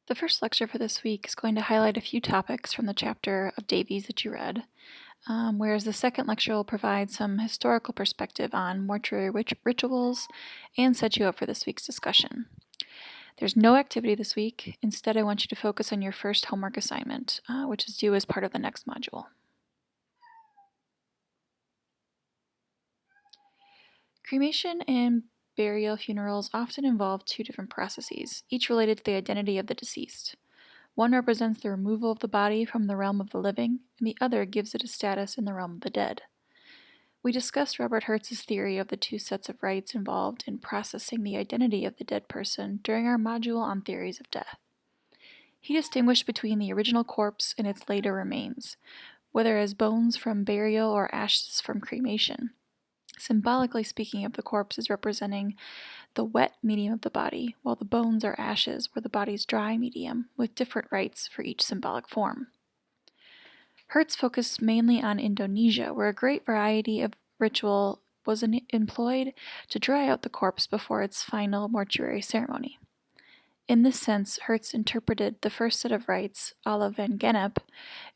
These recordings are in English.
The first lecture for this week is going to highlight a few topics from the chapter of Davies that you read, whereas the second lecture will provide some historical perspective on mortuary rituals and set you up for this week's discussion. There's no activity this week. Instead, I want you to focus on your first homework assignment, which is due as part of the next module. Cremation and burial funerals often involve two different processes, each related to the identity of the deceased. One represents the removal of the body from the realm of the living, and the other gives it a status in the realm of the dead. We discussed Robert Hertz's theory of the two sets of rites involved in processing the identity of the dead person during our module on theories of death. He distinguished between the original corpse and its later remains, whether as bones from burial or ashes from cremation. Symbolically speaking of the corpse as representing the wet medium of the body, while the bones or ashes were the body's dry medium, with different rites for each symbolic form. Hertz focused mainly on Indonesia, where a great variety of ritual was employed to dry out the corpse before its final mortuary ceremony. In this sense, Hertz interpreted the first set of rites, a la Van Gennep,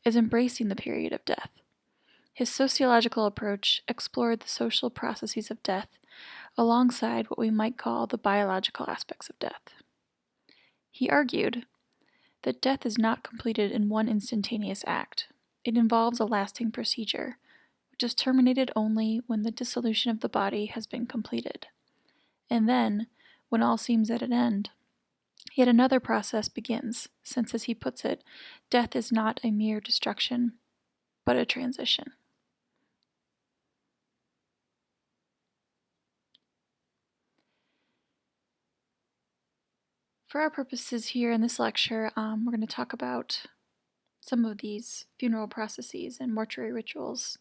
as embracing the period of death. His sociological approach explored the social processes of death alongside what we might call the biological aspects of death. He argued that death is not completed in one instantaneous act. It involves a lasting procedure, which is terminated only when the dissolution of the body has been completed. And then, when all seems at an end, yet another process begins, since, as he puts it, death is not a mere destruction, but a transition. For our purposes here in this lecture, we're going to talk about some of these funeral processes and mortuary rituals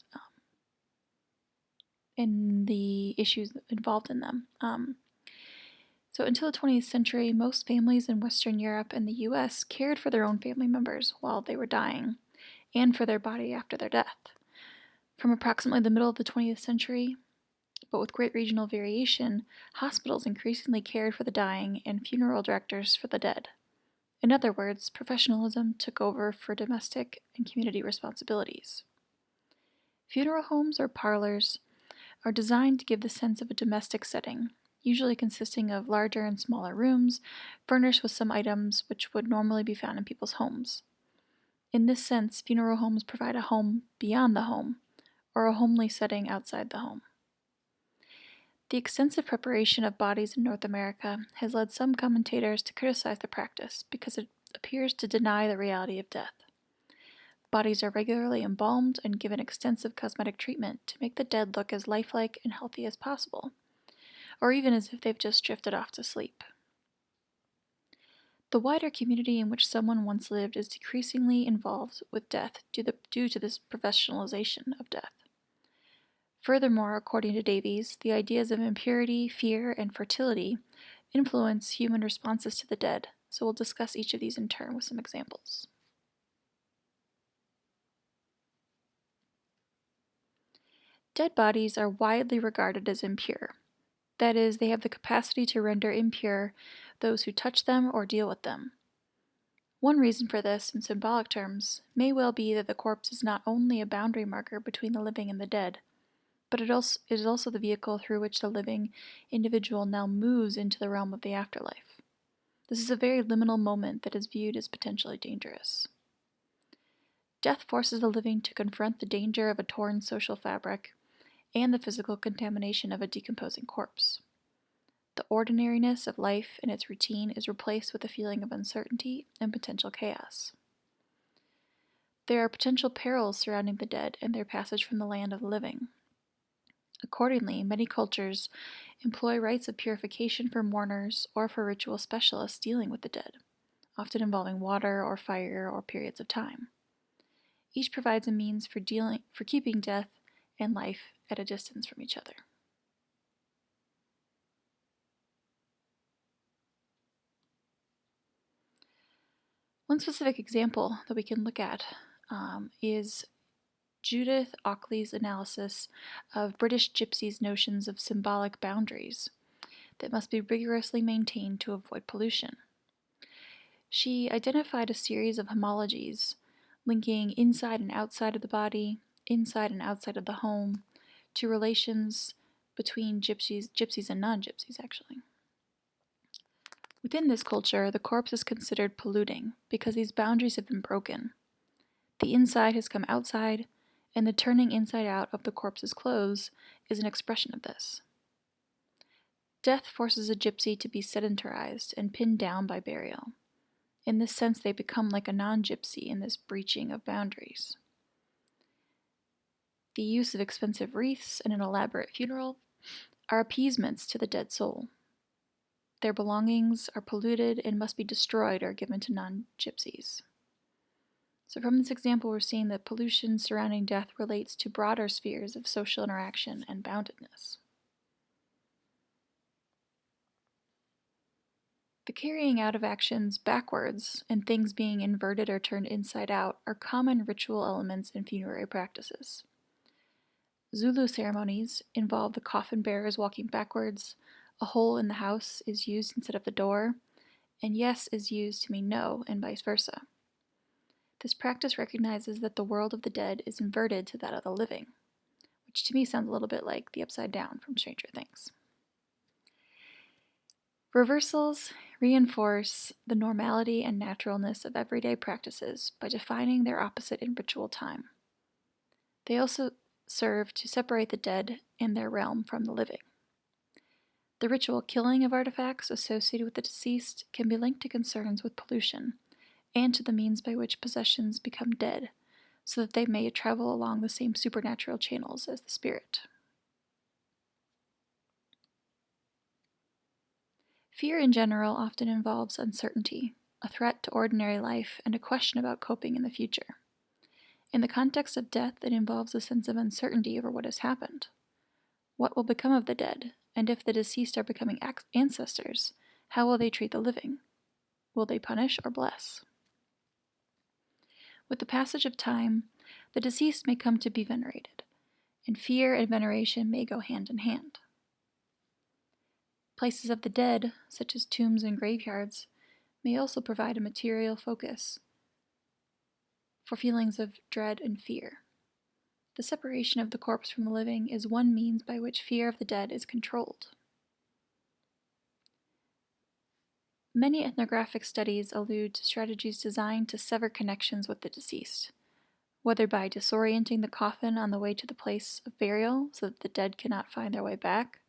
and the issues involved in them. So until the 20th century, most families in Western Europe and the US cared for their own family members while they were dying, and for their body after their death. From approximately the middle of the 20th century, but with great regional variation, hospitals increasingly cared for the dying and funeral directors for the dead. In other words, professionalism took over for domestic and community responsibilities. Funeral homes or parlors are designed to give the sense of a domestic setting, usually consisting of larger and smaller rooms, furnished with some items which would normally be found in people's homes. In this sense, funeral homes provide a home beyond the home, or a homely setting outside the home. The extensive preparation of bodies in North America has led some commentators to criticize the practice because it appears to deny the reality of death. Bodies are regularly embalmed and given extensive cosmetic treatment to make the dead look as lifelike and healthy as possible, or even as if they've just drifted off to sleep. The wider community in which someone once lived is decreasingly involved with death due to this professionalization of death. Furthermore, according to Davies, the ideas of impurity, fear, and fertility influence human responses to the dead, so we'll discuss each of these in turn with some examples. Dead bodies are widely regarded as impure. That is, they have the capacity to render impure those who touch them or deal with them. One reason for this, in symbolic terms, may well be that the corpse is not only a boundary marker between the living and the dead, but it is also the vehicle through which the living individual now moves into the realm of the afterlife. This is a very liminal moment that is viewed as potentially dangerous. Death forces the living to confront the danger of a torn social fabric and the physical contamination of a decomposing corpse. The ordinariness of life and its routine is replaced with a feeling of uncertainty and potential chaos. There are potential perils surrounding the dead and their passage from the land of the living. Accordingly, many cultures employ rites of purification for mourners or for ritual specialists dealing with the dead, often involving water or fire or periods of time. Each provides a means for keeping death and life at a distance from each other. One specific example that we can look at is Judith Ockley's analysis of British gypsies' notions of symbolic boundaries that must be rigorously maintained to avoid pollution. She identified a series of homologies linking inside and outside of the body, inside and outside of the home, to relations between gypsies and non-gypsies, actually. Within this culture, the corpse is considered polluting because these boundaries have been broken. The inside has come outside, and the turning inside out of the corpse's clothes is an expression of this. Death forces a gypsy to be sedentarized and pinned down by burial. In this sense, they become like a non-gypsy in this breaching of boundaries. The use of expensive wreaths and an elaborate funeral are appeasements to the dead soul. Their belongings are polluted and must be destroyed or given to non-gypsies. So from this example, we're seeing that pollution surrounding death relates to broader spheres of social interaction and boundedness. The carrying out of actions backwards and things being inverted or turned inside out are common ritual elements in funerary practices. Zulu ceremonies involve the coffin bearers walking backwards, a hole in the house is used instead of the door, and yes is used to mean no, and vice versa. This practice recognizes that the world of the dead is inverted to that of the living, which to me sounds a little bit like the Upside Down from Stranger Things. Reversals reinforce the normality and naturalness of everyday practices by defining their opposite in ritual time. They also serve to separate the dead and their realm from the living. The ritual killing of artifacts associated with the deceased can be linked to concerns with pollution and to the means by which possessions become dead, so that they may travel along the same supernatural channels as the spirit. Fear in general often involves uncertainty, a threat to ordinary life, and a question about coping in the future. In the context of death, it involves a sense of uncertainty over what has happened. What will become of the dead, and if the deceased are becoming ancestors, how will they treat the living? Will they punish or bless? With the passage of time, the deceased may come to be venerated, and fear and veneration may go hand in hand. Places of the dead, such as tombs and graveyards, may also provide a material focus for feelings of dread and fear. The separation of the corpse from the living is one means by which fear of the dead is controlled. Many ethnographic studies allude to strategies designed to sever connections with the deceased, whether by disorienting the coffin on the way to the place of burial so that the dead cannot find their way back,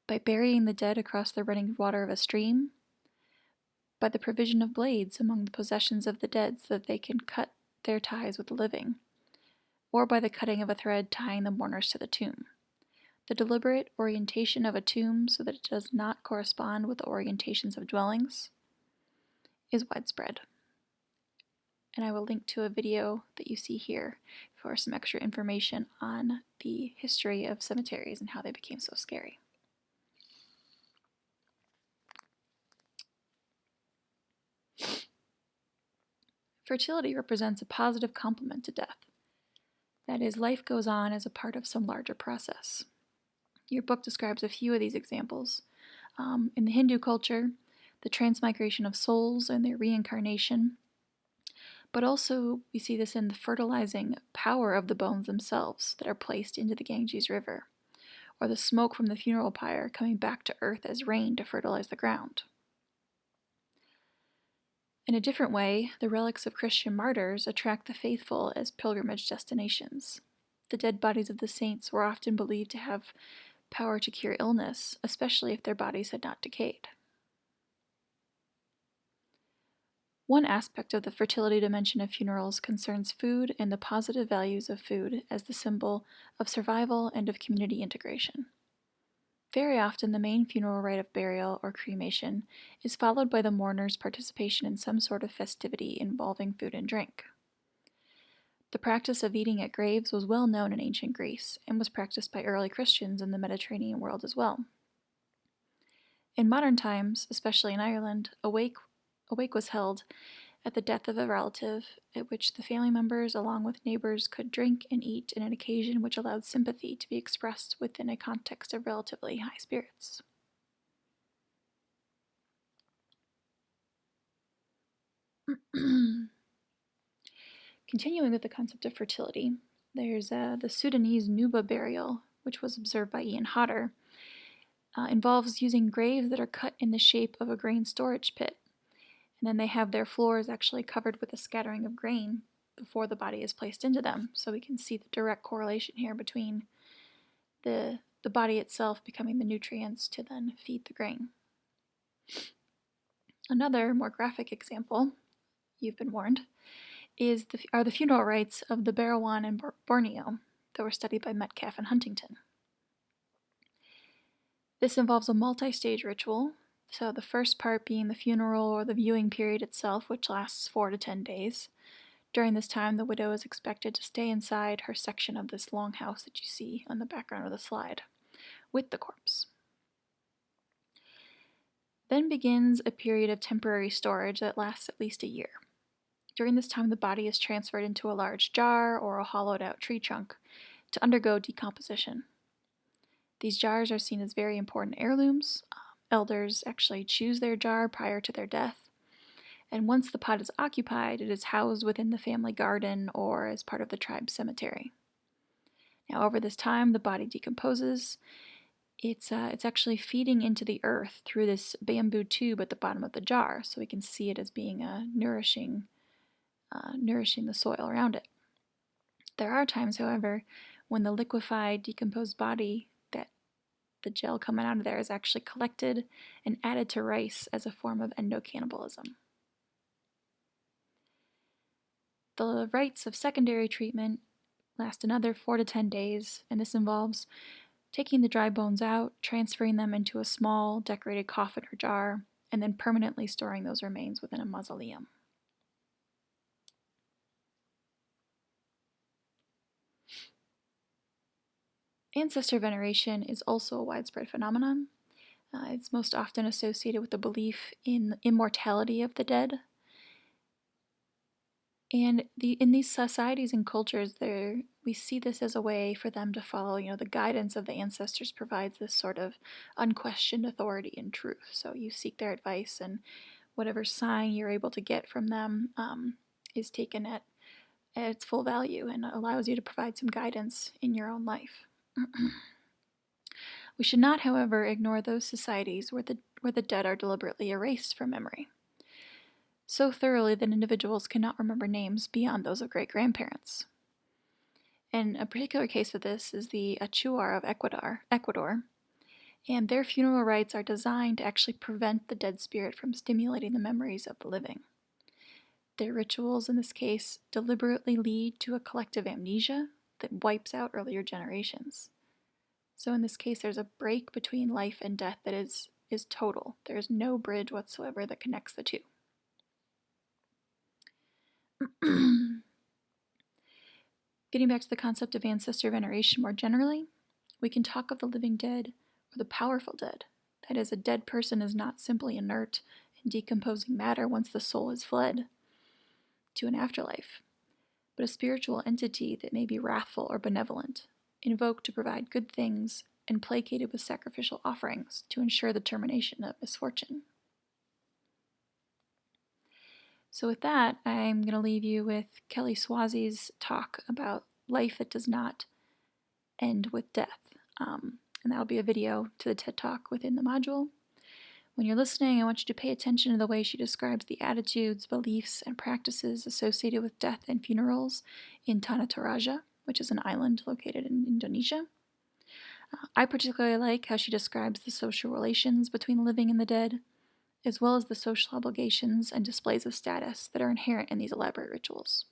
by burying the dead across the running water of a stream, by the provision of blades among the possessions of the dead so that they can cut their ties with the living, or by the cutting of a thread tying the mourners to the tomb. The deliberate orientation of a tomb so that it does not correspond with the orientations of dwellings is widespread. And I will link to a video that you see here for some extra information on the history of cemeteries and how they became so scary. Fertility represents a positive complement to death. That is, life goes on as a part of some larger process. Your book describes a few of these examples. In the Hindu culture, the transmigration of souls and their reincarnation, but also we see this in the fertilizing power of the bones themselves that are placed into the Ganges River, or the smoke from the funeral pyre coming back to earth as rain to fertilize the ground. In a different way, the relics of Christian martyrs attract the faithful as pilgrimage destinations. The dead bodies of the saints were often believed to have power to cure illness, especially if their bodies had not decayed. One aspect of the fertility dimension of funerals concerns food and the positive values of food as the symbol of survival and of community integration. Very often, the main funeral rite of burial or cremation is followed by the mourner's participation in some sort of festivity involving food and drink. The practice of eating at graves was well known in ancient Greece and was practiced by early Christians in the Mediterranean world as well. In modern times, especially in Ireland, a wake was held at the death of a relative, at which the family members, along with neighbors, could drink and eat in an occasion which allowed sympathy to be expressed within a context of relatively high spirits. Continuing with the concept of fertility, there's the Sudanese Nuba burial, which was observed by Ian Hodder, involves using graves that are cut in the shape of a grain storage pit. And then they have their floors actually covered with a scattering of grain before the body is placed into them. So we can see the direct correlation here between the body itself becoming the nutrients to then feed the grain. Another more graphic example, you've been warned, are the funeral rites of the Barawan in Borneo that were studied by Metcalf and Huntington. This involves a multi-stage ritual, so the first part being the funeral or the viewing period itself, which lasts 4 to 10 days. During this time, the widow is expected to stay inside her section of this longhouse that you see on the background of the slide, with the corpse. Then begins a period of temporary storage that lasts at least a year. During this time, the body is transferred into a large jar or a hollowed-out tree trunk to undergo decomposition. These jars are seen as very important heirlooms. Elders actually choose their jar prior to their death. And once the pot is occupied, it is housed within the family garden or as part of the tribe's cemetery. Now, over this time, the body decomposes. It's actually feeding into the earth through this bamboo tube at the bottom of the jar, so we can see it as being nourishing the soil around it. There are times, however, when the liquefied, decomposed body, that the gel coming out of there, is actually collected and added to rice as a form of endocannibalism. The rites of secondary treatment last another 4 to 10 days, and this involves taking the dry bones out, transferring them into a small decorated coffin or jar, and then permanently storing those remains within a mausoleum. Ancestor veneration is also a widespread phenomenon. It's most often associated with the belief in the immortality of the dead. And in these societies and cultures, we see this as a way for them to follow, the guidance of the ancestors provides this sort of unquestioned authority and truth. So you seek their advice, and whatever sign you're able to get from them is taken at its full value and allows you to provide some guidance in your own life. We should not, however, ignore those societies where the dead are deliberately erased from memory, so thoroughly that individuals cannot remember names beyond those of great-grandparents. And a particular case of this is the Achuar of Ecuador, and their funeral rites are designed to actually prevent the dead spirit from stimulating the memories of the living. Their rituals, in this case, deliberately lead to a collective amnesia that wipes out earlier generations. So in this case, there's a break between life and death that is total. There's no bridge whatsoever that connects the two. Getting back to the concept of ancestor veneration more generally, we can talk of the living dead or the powerful dead. That is, a dead person is not simply inert and decomposing matter once the soul has fled to an afterlife, but a spiritual entity that may be wrathful or benevolent, invoked to provide good things and placated with sacrificial offerings to ensure the termination of misfortune. So with that, I'm going to leave you with Kelly Swazi's talk about life that does not end with death. And that'll be a video to the TED Talk within the module. When you're listening, I want you to pay attention to the way she describes the attitudes, beliefs, and practices associated with death and funerals in Tanah Toraja, which is an island located in Indonesia. I particularly like how she describes the social relations between the living and the dead, as well as the social obligations and displays of status that are inherent in these elaborate rituals.